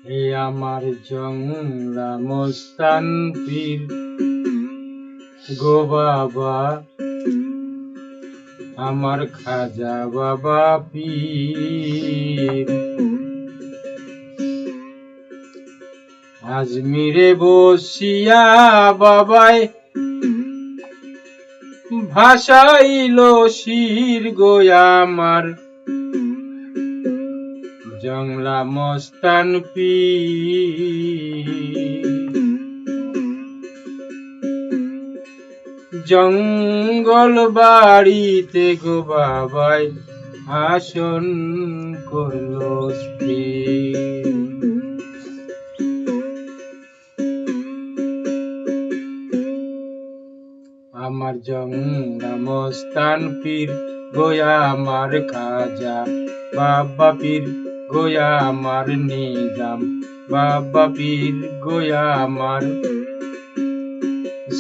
এই আমার জংলা মস্তান পীর গো বাবা, আমার খাজা বাবা পীর। আজমিরে বসিয়া বাবাই ভাষাইল শির গো আমার জংলা মস্তান পীর। জঙ্গল বাড়িতে গো বাবাই আসন করলো স্থির। আমার জংলা মস্তান পীর গোয়া আমার খাজা বাবা পীর, গোয়া আমার নিজাম বাবা পীর, গোয়া আমার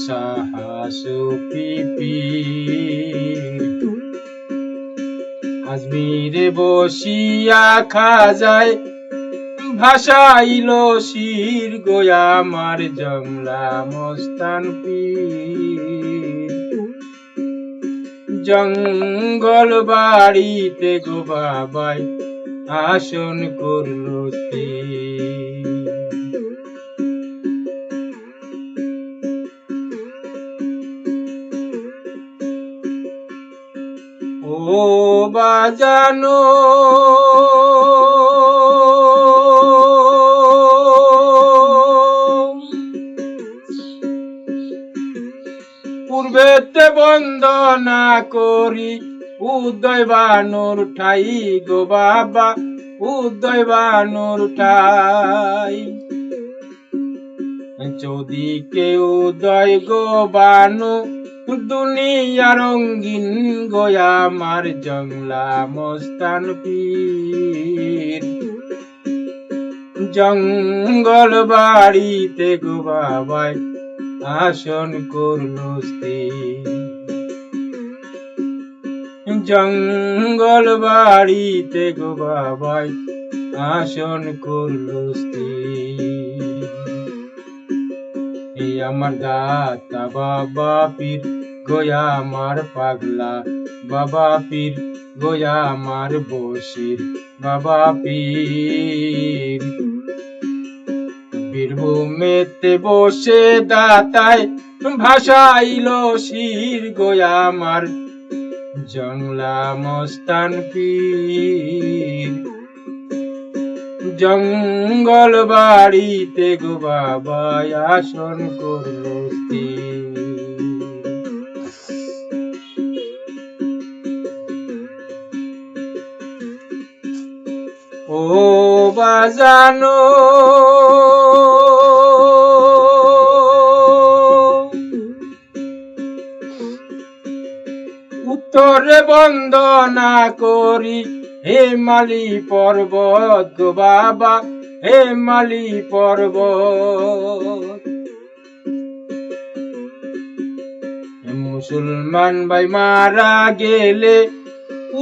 সাহাসুফি পীর। আজমিরে বসিয়া খাজায় ভাষাইল শির গোয়া আমার জংলা মস্তান পীর। জঙ্গল বাড়িতে গো বাবাই আসন করলো স্থির। ও বাজানো পূর্বেতে বন্দনা করি উদয় বানুর ঠাই গো বাবা, উদয় বানুর ঠাই। চৌদিকে উদয় গো বানু দুনিয়া রঙ্গিন গোয়া আমার জংলা মস্তান পীর। জঙ্গল বাড়িতে গো বাবাই আসন করলো স্থির। জঙ্গল বাড়িতে গো বাবাই আসন করলো স্থির। এই আমার দাতা বাবা পীর গোয়া আমার পাগলা বাবা পীর, গোয়া আমার বশির বাবা পীর। বীরভূমেতে বসে দাতায় ভাষাইল শির গোয়া আমার জংলা মস্তান পীর। জঙ্গল বাড়িতে গো বাবা আসন করলো স্থির। ও বাজানো উত্তরে বন্দনা করি হে মালি পর্বত গো বাবা, হে মালি পর্বত। মুসলমান ভাই মারা গেলে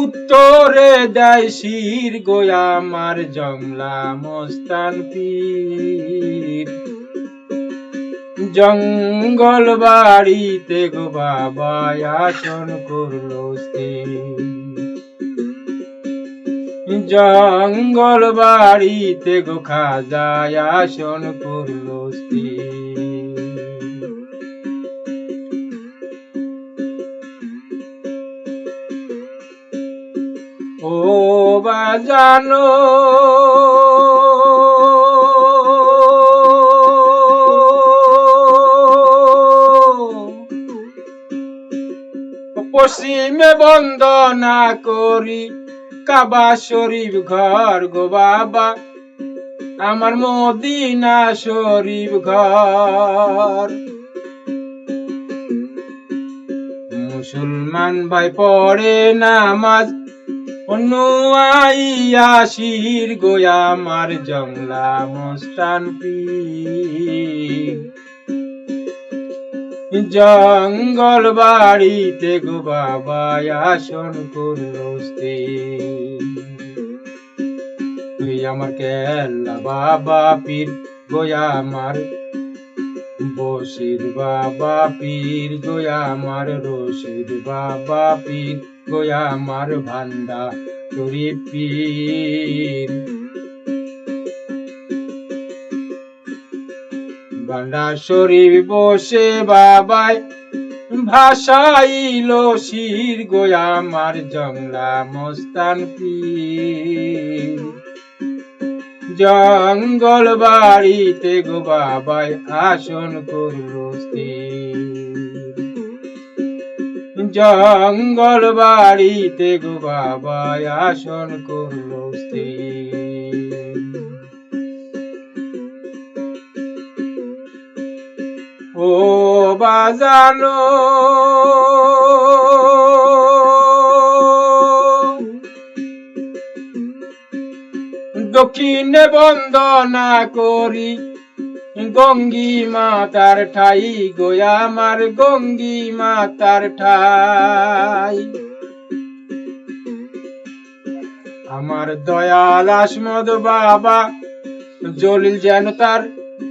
উত্তরে দেয় শির গোয়া আমার জংলা মস্তান পীর। জঙ্গল বাড়িতে গো বাবা আসন করলো স্থির। জঙ্গল বাড়িতে গো খাজা আসন করলো স্থির। ও বাজানো পশ্চিমে বন্দনা করি কাবা শরীফ ঘর গো বাবা, আমার মদিনা শরীফ ঘর। মুসলমান ভাই পড়ে নামাজ অনুয়াইয়া শির গোয়া আমার জংলা মস্তান পীর। জঙ্গল বাড়িতে গো বাবা আসন করলো স্থির। আমার কেল্লা বাবা পীর গোয়া আমার বশির বাবা পীর গোয়া আমার রশিদ বাবা পীর গোয়া আমার ভান্ডা শরীফ পীর ভান্ডা শরীফ বসে বাবাই ভাষাইল শির গোয়া আমার জংলা মস্তান পীর জঙ্গল বাড়িতে গো বাবাই আসন করলো স্থির জঙ্গল বাড়িতে গো বাবাই আসন করলো স্থির ও বাজানো দক্ষিণে বন্দনা করি গঙ্গি মাতার ঠাই গোয়া আমার গঙ্গি মাতার ঠাই আমার দয়াল আসমদ বাবা জলিল যেন তার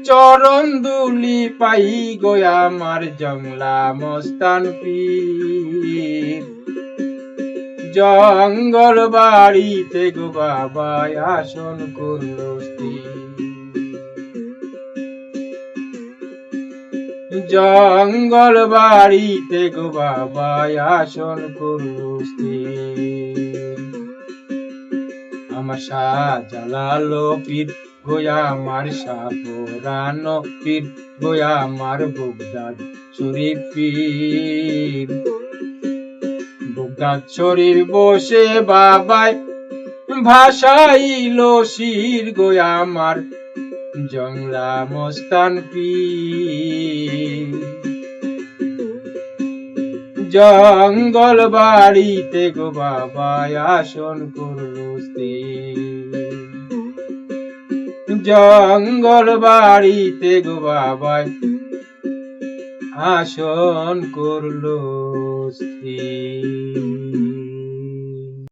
চরণ দুলি পাই গোয়া আমার জংলা মস্তান পীর জঙ্গল বাড়িতে গো বাবা আসন করলো স্থির জঙ্গল বাড়িতে গো বাবা আসন করলো স্থির আমার শাহজালাল পীর গোয়া আমার শাহপুরানো পীর গোয়া আমার বগদাদ শরীফ পীর বগদাদ শরীফ বসে বাবাই ভাষাইল শির গোয়া আমার জংলা মস্তান পীর জঙ্গল বাড়িতে গো বাবা আসন করলো স্থির জঙ্গল বাড়িতে গো বাবা আসন করলো স্থির।